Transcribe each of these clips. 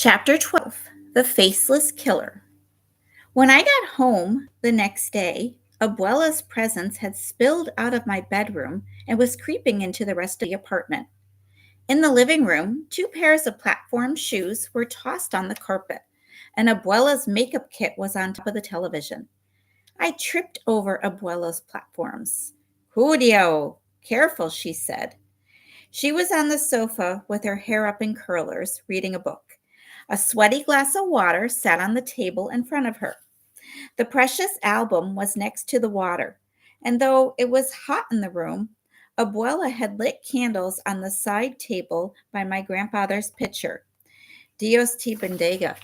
Chapter 12. The Faceless Killer. When I got home the next day, Abuela's presence had spilled out of my bedroom and was creeping into the rest of the apartment. In the living room, two pairs of platform shoes were tossed on the carpet, and Abuela's makeup kit was on top of the television. I tripped over Abuela's platforms. Julio, careful, she said. She was on the sofa with her hair up in curlers, reading a book. A sweaty glass of water sat on the table in front of her. The precious album was next to the water, and though it was hot in the room, Abuela had lit candles on the side table by my grandfather's picture. Dios te bendiga.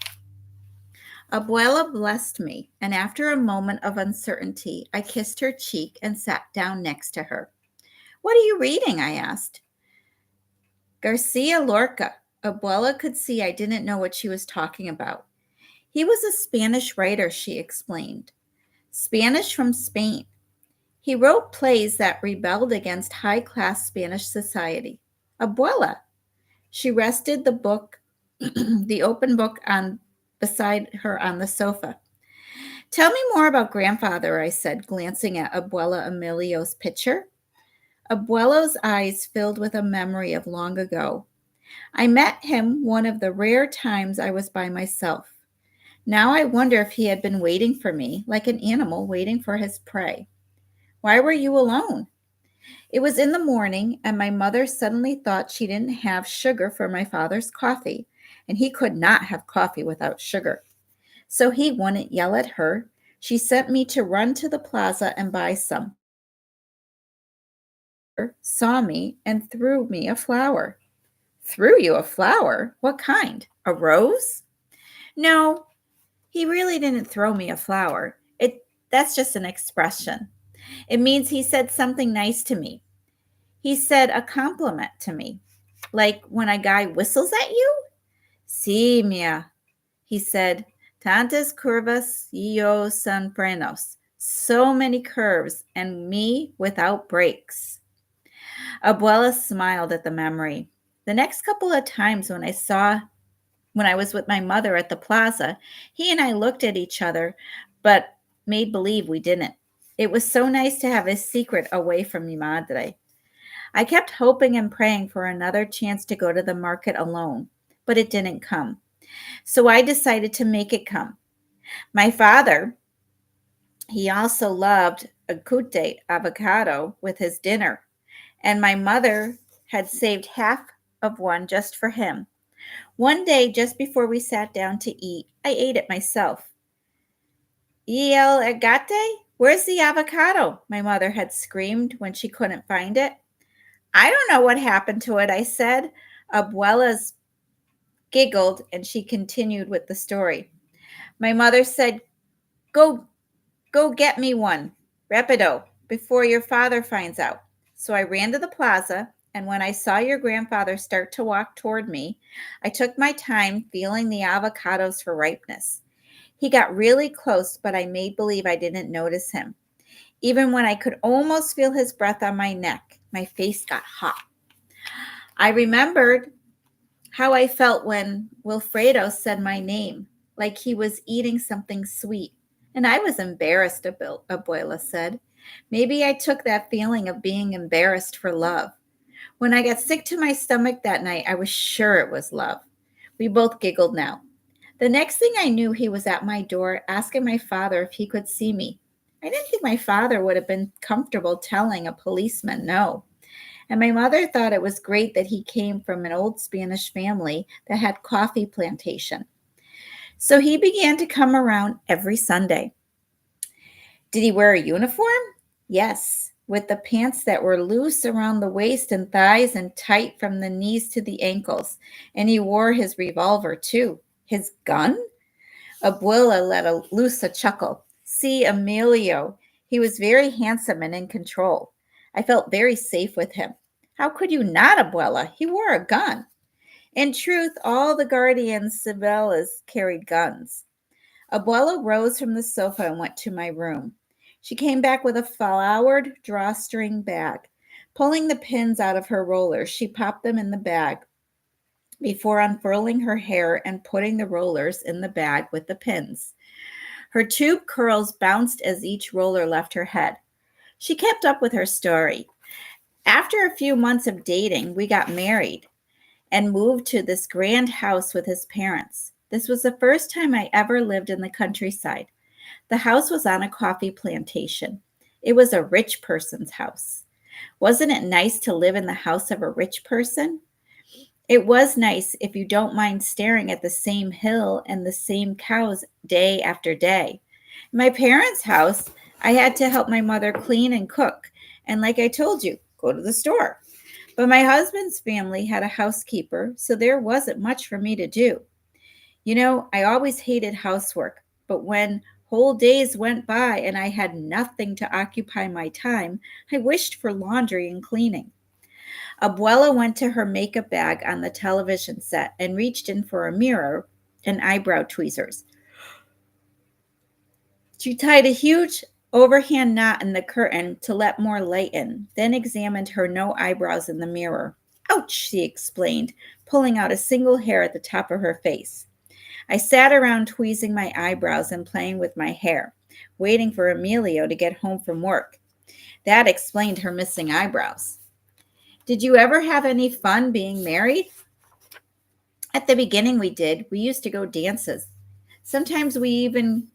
Abuela blessed me, and after a moment of uncertainty, I kissed her cheek and sat down next to her. What are you reading? I asked. Garcia Lorca. Abuela could see I didn't know what she was talking about. He was a Spanish writer, she explained. Spanish from Spain. He wrote plays that rebelled against high-class Spanish society. Abuela. She rested the book, the open book on beside her on the sofa. Tell me more about grandfather, I said, glancing at Abuela Emilio's picture. Abuelo's eyes filled with a memory of long ago. I met him one of the rare times I was by myself. Now I wonder if he had been waiting for me, like an animal waiting for his prey. Why were you alone? It was in the morning, and my mother suddenly thought she didn't have sugar for my father's coffee, and he could not have coffee without sugar. So he wouldn't yell at her. She sent me to run to the plaza and buy some. Saw me and threw me a flower. Threw you a flower? What kind? A rose? No, he really didn't throw me a flower. That's just an expression. It means he said something nice to me. He said a compliment to me. Like when a guy whistles at you? Sí, mia. He said, tantas curvas y yo sin frenos. So many curves and me without brakes. Abuela smiled at the memory. The next couple of times when I was with my mother at the plaza, he and I looked at each other, but made believe we didn't. It was so nice to have a secret away from mi madre. I kept hoping and praying for another chance to go to the market alone, but it didn't come. So I decided to make it come. My father, he also loved a cute avocado with his dinner, and my mother had saved half of one just for him. One day, just before we sat down to eat, I ate it myself. ¿Y el agate? Where's the avocado? My mother had screamed when she couldn't find it. I don't know what happened to it, I said. Abuela's giggled and she continued with the story. My mother said, Go get me one, rapido, before your father finds out. So I ran to the plaza, and when I saw your grandfather start to walk toward me, I took my time feeling the avocados for ripeness. He got really close, but I made believe I didn't notice him. Even when I could almost feel his breath on my neck, my face got hot. I remembered how I felt when Wilfredo said my name, like he was eating something sweet. And I was embarrassed, Abuela said. Maybe I took that feeling of being embarrassed for love. When I got sick to my stomach that night, I was sure it was love. We both giggled now. The next thing I knew, he was at my door asking my father if he could see me. I didn't think my father would have been comfortable telling a policeman no. And my mother thought it was great that he came from an old Spanish family that had coffee plantation. So he began to come around every Sunday. Did he wear a uniform? Yes, with the pants that were loose around the waist and thighs and tight from the knees to the ankles. And he wore his revolver too. His gun? Abuela let loose a chuckle. See, Emilio, he was very handsome and in control. I felt very safe with him. How could you not, Abuela? He wore a gun. In truth, all the guardians civiles carried guns. Abuela rose from the sofa and went to my room. She came back with a flowered drawstring bag. Pulling the pins out of her rollers, she popped them in the bag. before unfurling her hair and putting the rollers in the bag with the pins. Her tube curls bounced as each roller left her head. She kept up with her story. After a few months of dating, we got married and moved to this grand house with his parents. This was the first time I ever lived in the countryside. The house was on a coffee plantation. It was a rich person's house. Wasn't it nice to live in the house of a rich person? It was nice if you don't mind staring at the same hill and the same cows day after day. In my parents' house, I had to help my mother clean and cook, and like I told you, go to the store. But my husband's family had a housekeeper, so there wasn't much for me to do. I always hated housework, but when whole days went by and I had nothing to occupy my time, I wished for laundry and cleaning. Abuela went to her makeup bag on the television set and reached in for a mirror and eyebrow tweezers. She tied a huge overhand knot in the curtain to let more light in, then examined her no eyebrows in the mirror. Ouch, she explained, pulling out a single hair at the top of her face. I sat around tweezing my eyebrows and playing with my hair, waiting for Emilio to get home from work. That explained her missing eyebrows. Did you ever have any fun being married? At the beginning, we did. We used to go dances. Sometimes we even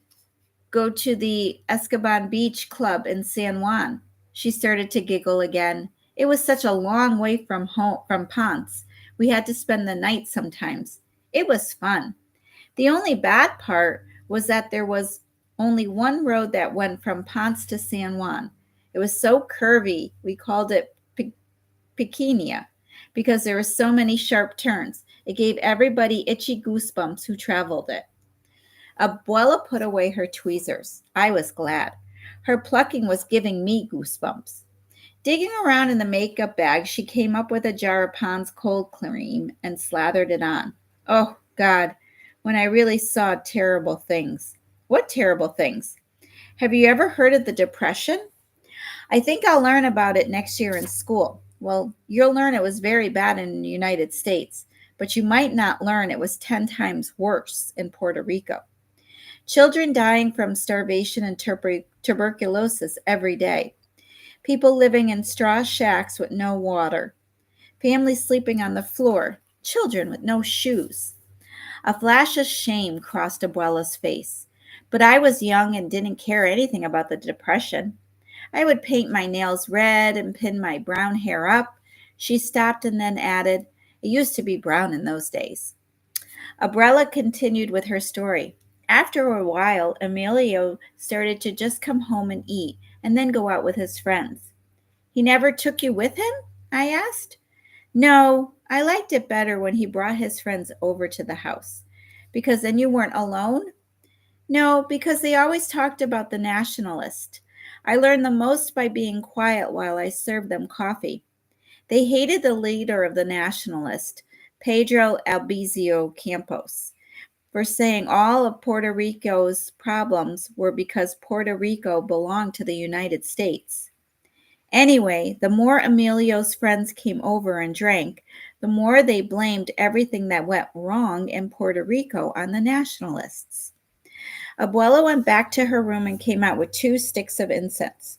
go to the Escoban Beach Club in San Juan. She started to giggle again. It was such a long way from home, from Ponce. We had to spend the night sometimes. It was fun. The only bad part was that there was only one road that went from Ponce to San Juan. It was so curvy, we called it Pequeña because there were so many sharp turns. It gave everybody itchy goosebumps who traveled it. Abuela put away her tweezers. I was glad. Her plucking was giving me goosebumps. Digging around in the makeup bag, she came up with a jar of Pond's cold cream and slathered it on. Oh, God, when I really saw terrible things. What terrible things? Have you ever heard of the Depression? I think I'll learn about it next year in school. Well, you'll learn it was very bad in the United States, but you might not learn it was 10 times worse in Puerto Rico. Children dying from starvation and tuberculosis every day. People living in straw shacks with no water. Families sleeping on the floor. Children with no shoes. A flash of shame crossed Abuela's face. But I was young and didn't care anything about the Depression. I would paint my nails red and pin my brown hair up. She stopped and then added, it used to be brown in those days. Abuela continued with her story. After a while, Emilio started to just come home and eat and then go out with his friends. He never took you with him? I asked. No, I liked it better when he brought his friends over to the house. Because then you weren't alone? No, because they always talked about the nationalist. I learned the most by being quiet while I served them coffee. They hated the leader of the nationalist, Pedro Albizio Campos, for saying all of Puerto Rico's problems were because Puerto Rico belonged to the United States. Anyway, the more Emilio's friends came over and drank, the more they blamed everything that went wrong in Puerto Rico on the nationalists. Abuela went back to her room and came out with 2 sticks of incense.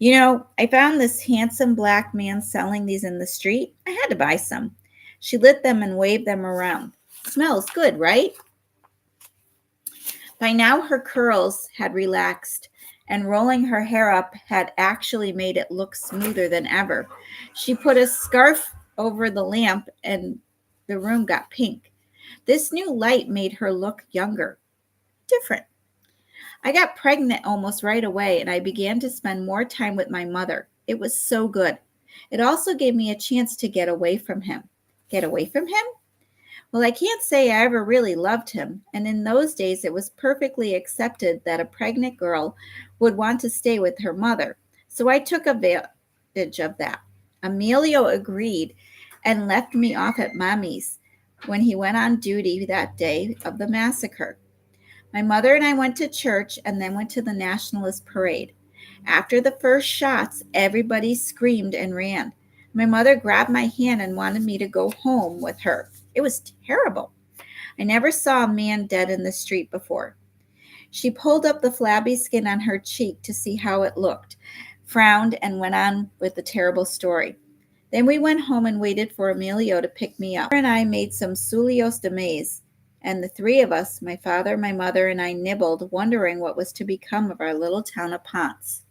I found this handsome black man selling these in the street. I had to buy some. She lit them and waved them around. Smells good, right? By now her curls had relaxed, and rolling her hair up had actually made it look smoother than ever. She put a scarf over the lamp and the room got pink. This new light made her look younger, different. I got pregnant almost right away, and I began to spend more time with my mother. It was so good. It also gave me a chance to get away from him. Get away from him? Well, I can't say I ever really loved him, and in those days it was perfectly accepted that a pregnant girl would want to stay with her mother, so I took advantage of that. Emilio agreed and left me off at Mommy's when he went on duty that day of the massacre. My mother and I went to church and then went to the Nationalist parade. After the first shots, everybody screamed and ran. My mother grabbed my hand and wanted me to go home with her. It was terrible. I never saw a man dead in the street before. She pulled up the flabby skin on her cheek to see how it looked, frowned, and went on with the terrible story. Then we went home and waited for Emilio to pick me up. Her and I made some sulios de maize, and the three of us, my father, my mother, and I, nibbled, wondering what was to become of our little town of Ponce.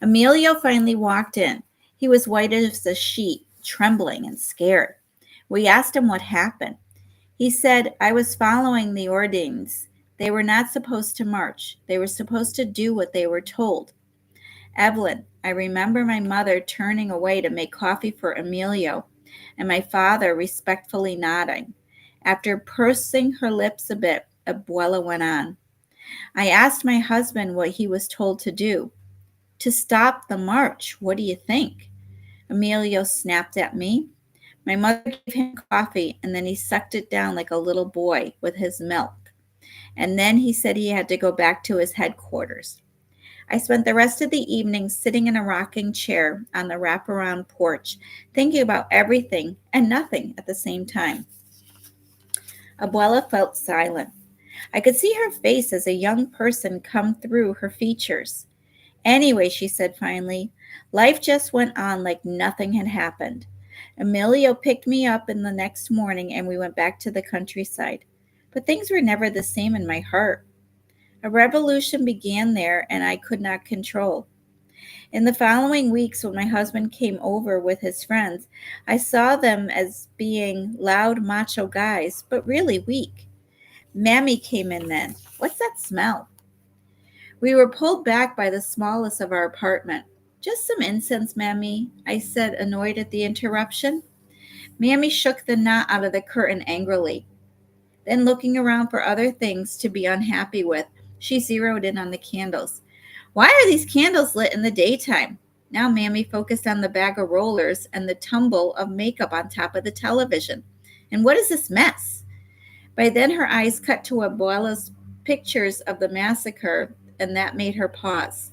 Emilio finally walked in. He was white as a sheet, trembling and scared. We asked him what happened. He said, I was following the ordines. They were not supposed to march. They were supposed to do what they were told. Evelyn, I remember my mother turning away to make coffee for Emilio, and my father respectfully nodding. After pursing her lips a bit, Abuela went on. I asked my husband what he was told to do. To stop the march, what do you think? Emilio snapped at me. My mother gave him coffee, and then he sucked it down like a little boy with his milk. And then he said he had to go back to his headquarters. I spent the rest of the evening sitting in a rocking chair on the wraparound porch, thinking about everything and nothing at the same time. Abuela felt silent. I could see her face as a young person come through her features. Anyway, she said finally, life just went on like nothing had happened. Emilio picked me up in the next morning and we went back to the countryside. But things were never the same in my heart. A revolution began there and I could not control. In the following weeks, when my husband came over with his friends, I saw them as being loud macho guys, but really weak. Mammy came in then. What's that smell? We were pulled back by the smallness of our apartment. Just some incense, Mammy, I said, annoyed at the interruption. Mammy shook the knot out of the curtain angrily. Then, looking around for other things to be unhappy with, she zeroed in on the candles. Why are these candles lit in the daytime? Now Mammy focused on the bag of rollers and the tumble of makeup on top of the television. And what is this mess? By then her eyes cut to Abuela's pictures of the massacre, and that made her pause.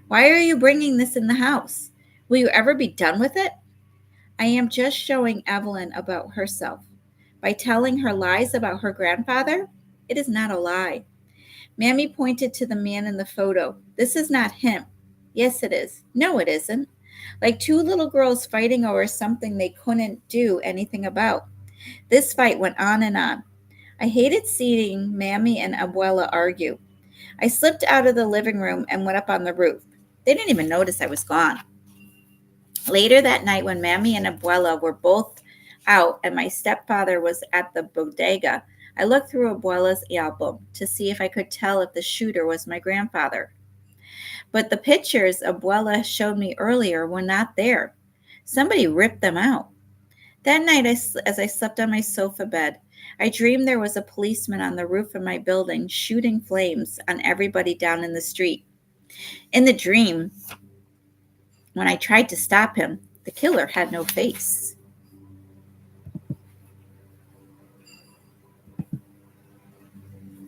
Why are you bringing this in the house? Will you ever be done with it? I am just showing Evelyn about herself. By telling her lies about her grandfather? It is not a lie. Mammy pointed to the man in the photo. This is not him. Yes, it is. No, it isn't. Like two little girls fighting over something they couldn't do anything about. This fight went on and on. I hated seeing Mammy and Abuela argue. I slipped out of the living room and went up on the roof. They didn't even notice I was gone. Later that night, when Mammy and Abuela were both out and my stepfather was at the bodega, I looked through Abuela's album to see if I could tell if the shooter was my grandfather. But the pictures Abuela showed me earlier were not there. Somebody ripped them out. That night, as I slept on my sofa bed, I dreamed there was a policeman on the roof of my building shooting flames on everybody down in the street. In the dream, when I tried to stop him, the killer had no face.